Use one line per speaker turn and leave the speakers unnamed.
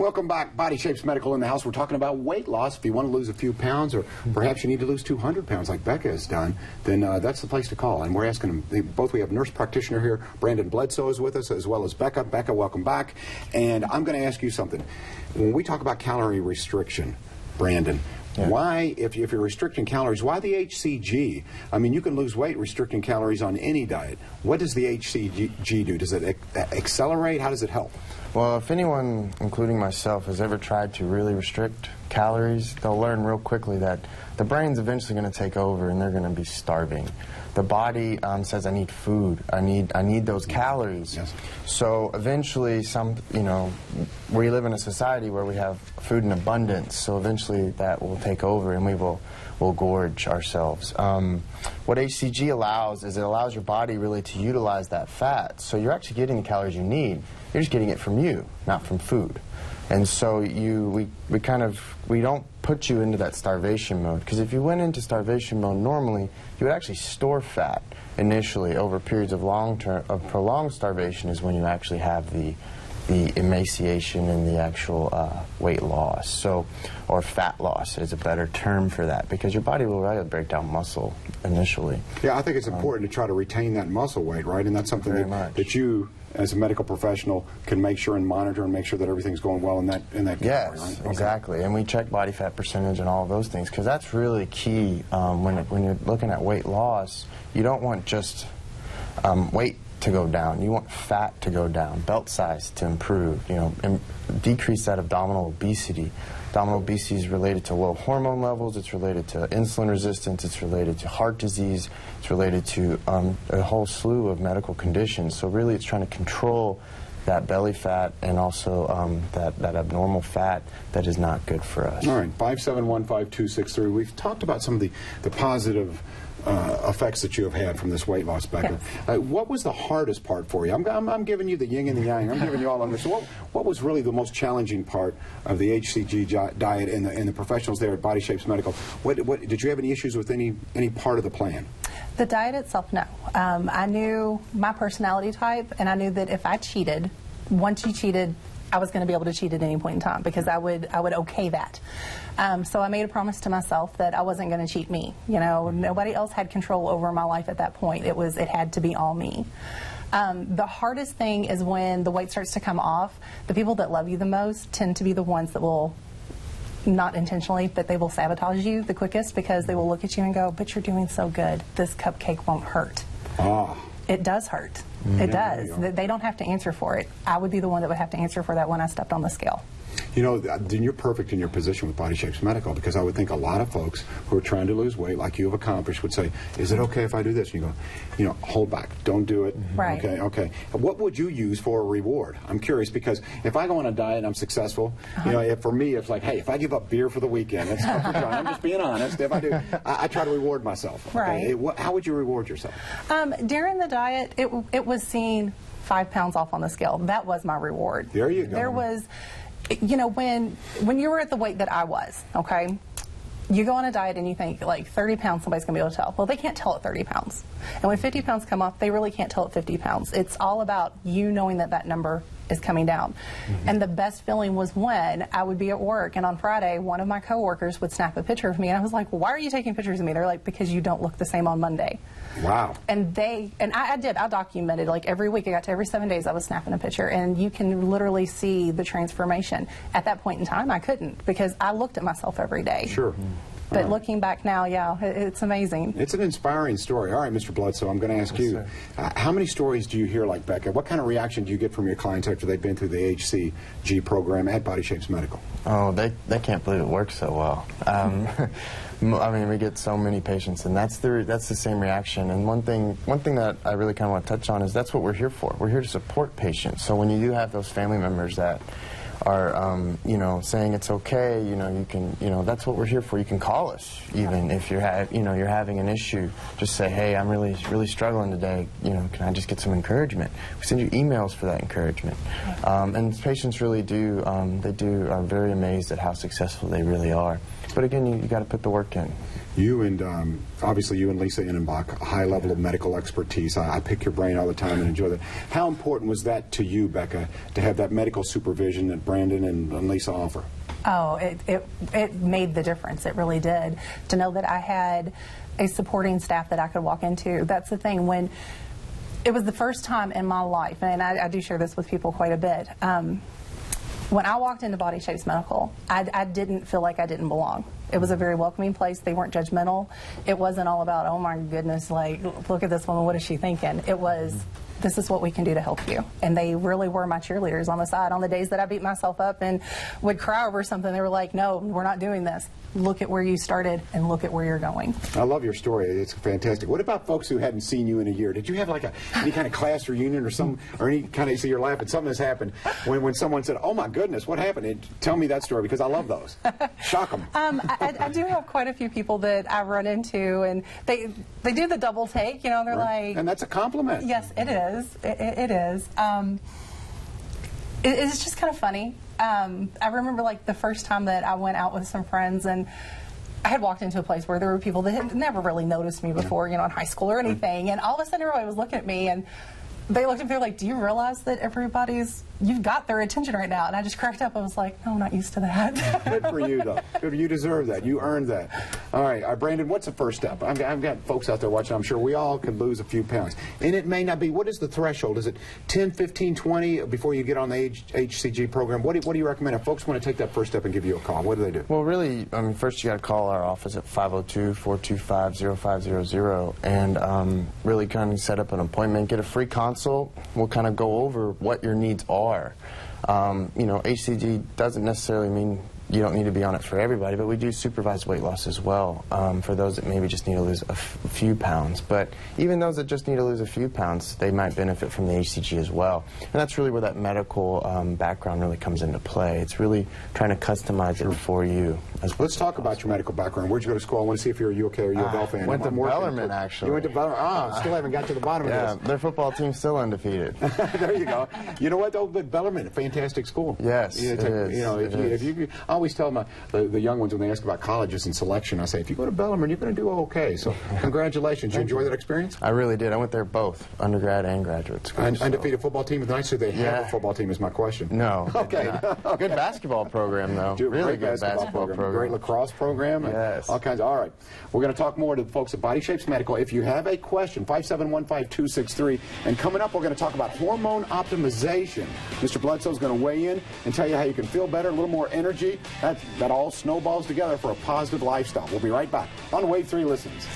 Welcome back. Body Shapes Medical in the house. We're talking about weight loss. If you want to lose a few pounds, or perhaps you need to lose 200 pounds like Becca has done, then that's the place to call. And we're asking them, both we have nurse practitioner here, Branden Bledsoe is with us, as well as Becca. Becca, welcome back. And I'm going to ask you something. When we talk about calorie restriction, Branden, why, if you're restricting calories, why the HCG? I mean, you can lose weight restricting calories on any diet. What does the HCG do? Does it accelerate? How does it help?
Well, if anyone, including myself, has ever tried to really restrict calories, they'll learn real quickly that the brain's eventually going to take over and they're going to be starving. The body says, I need food. I need those calories. Yes. So eventually, we live in a society where we have food in abundance. So eventually, that will take over, and we'll gorge ourselves. What HCG allows is it allows your body really to utilize that fat. So you're actually getting the calories you need. You're just getting it from you, not from food. And so we don't put you into that starvation mode, because if you went into starvation mode normally, you would actually store fat initially. Over periods of prolonged starvation is when you actually have the emaciation and the actual weight loss, or fat loss is a better term for that, because your body will really break down muscle initially. Yeah,
I think it's important to try to retain that muscle weight, right? And that's something that you, as a medical professional, can make sure and monitor and make sure that everything's going well in that
yes,
category, right?
Exactly. And we check body fat percentage and all of those things, because that's really key when you're looking at weight loss. You don't want just weight to go down. You want fat to go down, belt size to improve, and decrease that abdominal obesity. Abdominal obesity is related to low hormone levels, it's related to insulin resistance, it's related to heart disease, it's related to a whole slew of medical conditions. So really it's trying to control that belly fat and also that abnormal fat that is not good for us.
All right, 5715263. We've talked about some of the positive effects that you have had from this weight loss, Becca. Yes. What was the hardest part for you? I'm giving you the yin and the yang. I'm giving you all of this. So what was really the most challenging part of the HCG diet and the professionals there at Body Shapes Medical? Did you have any issues with any part of the plan?
The diet itself, no. I knew my personality type, and I knew that if I cheated, once you cheated, I was going to be able to cheat at any point in time, because I would okay that. So I made a promise to myself that I wasn't going to cheat me. Nobody else had control over my life at that point. It had to be all me. The hardest thing is when the weight starts to come off. The people that love you the most tend to be the ones that will, not intentionally, but they will sabotage you the quickest, because they will look at you and go, but you're doing so good. This cupcake won't hurt.
Ah.
It does hurt. It does. They don't have to answer for it. I would be the one that would have to answer for that when I stepped on the scale.
Then you're perfect in your position with Body Shapes Medical, because I would think a lot of folks who are trying to lose weight, like you have accomplished, would say, is it okay if I do this? And you go, hold back. Don't do it.
Right.
Okay. What would you use for a reward? I'm curious, because if I go on a diet and I'm successful, for me, it's like, hey, if I give up beer for the weekend, that's tough for trying. I'm just being honest. If I do, I try to reward myself. Okay?
Right.
How would you reward yourself?
During the diet, it was seeing 5 pounds off on the scale. That was my reward.
There you go.
There was, when you were at the weight that I was, okay, you go on a diet and you think, like, 30 pounds, somebody's going to be able to tell. Well, they can't tell at 30 pounds. And when 50 pounds come off, they really can't tell at 50 pounds. It's all about you knowing that number is coming down. And the best feeling was when I would be at work, and on Friday, one of my coworkers would snap a picture of me, and I was like, well, why are you taking pictures of me? They're like, because you don't look the same on Monday.
Wow.
And I documented, like, every week. I got to every 7 days I was snapping a picture, and you can literally see the transformation. At that point in time, I couldn't, because I looked at myself every day.
Sure.
But looking back now, it's amazing.
It's an inspiring story. All right, Mr. Bledsoe, I'm going to ask you, how many stories do you hear like Becca? What kind of reaction do you get from your clients after they've been through the HCG program at Body Shapes Medical?
Oh, they can't believe it works so well. I mean, we get so many patients, and that's the same reaction. And one thing that I really kind of want to touch on is that's what we're here for. We're here to support patients. So when you do have those family members that are, saying it's okay, you can, that's what we're here for. You can call us, even if you're having an issue. Just say, hey, I'm really struggling today. Can I just get some encouragement? We send you emails for that encouragement. And patients really do, are very amazed at how successful they really are. But again, you got to put the work in.
You and obviously you and Lisa Innenbach, a high level of medical expertise. I pick your brain all the time and enjoy that. How important was that to you, Becca, to have that medical supervision that Branden and Lisa offer?
Oh, it made the difference. It really did. To know that I had a supporting staff that I could walk into. That's the thing. When it was the first time in my life, and I do share this with people quite a bit, when I walked into Body Shapes Medical, I didn't feel like I didn't belong. It was a very welcoming place. They weren't judgmental. It wasn't all about, oh my goodness, like, look at this woman, what is she thinking? It was, this is what we can do to help you. And they really were my cheerleaders on the side. On the days that I beat myself up and would cry over something, they were like, no, we're not doing this. Look at where you started and look at where you're going.
I love your story. It's fantastic. What about folks who hadn't seen you in a year? Did you have like any kind of class reunion or any kind of, so you're laughing, something has happened when someone said, oh my goodness, what happened? And tell me that story, because I love those. Shock them.
I do have quite a few people that I've run into, and they do the double take, you know, they're like...
And that's a compliment.
Yes, it is. It is. It's just kind of funny. I remember like the first time that I went out with some friends, and I had walked into a place where there were people that had never really noticed me before, you know, in high school or anything, and all of a sudden everybody was looking at me, and they looked at me, they're like, do you realize that you've got their attention right now? And I just cracked up. I was like, no, I'm not used to that.
Good for you, though. Good. You deserve that. You earned that. All right, Branden, what's the first step? I've got folks out there watching. I'm sure we all could lose a few pounds. And it may not be, what is the threshold? Is it 10, 15, 20 before you get on the HCG program? What do you recommend if folks want to take that first step and give you a call? What do they do?
Well, really, first you got to call our office at 502-425-0500 and really kind of set up an appointment, get a free consult. We'll kind of go over what your needs are. You know, HCG doesn't necessarily mean you don't need to be on it for everybody, but we do supervised weight loss as well for those that maybe just need to lose a few pounds. But even those that just need to lose a few pounds, they might benefit from the HCG as well. And that's really where that medical background really comes into play. It's really trying to customize it for you.
Let's talk about your medical background. Where'd you go to school? I want to see if you're a UK or U of L fan.
Went to Bellarmine, actually.
You went to Bellarmine. Still haven't got to the bottom of this.
Yeah, their football team's still undefeated.
There you go. You know what, though? But Bellarmine, a fantastic school.
Yes, it is.
You know, if you I always tell the young ones when they ask about colleges and selection, I say, if you go to Bellarmine, you're going to do okay. So congratulations. You enjoy that experience?
I really did. I went there both, undergrad and graduate school.
Undefeated football team is nice, so they have a football team is my question.
No.
Okay.
Good basketball program, though. Really good basketball program.
Great lacrosse program.
Yes.
All kinds. All right. We're going to talk more to the folks at Body Shapes Medical. If you have a question, 5715263. And coming up, we're going to talk about hormone optimization. Mr. Bledsoe is going to weigh in and tell you how you can feel better, a little more energy. That all snowballs together for a positive lifestyle. We'll be right back on Wave 3 Listens.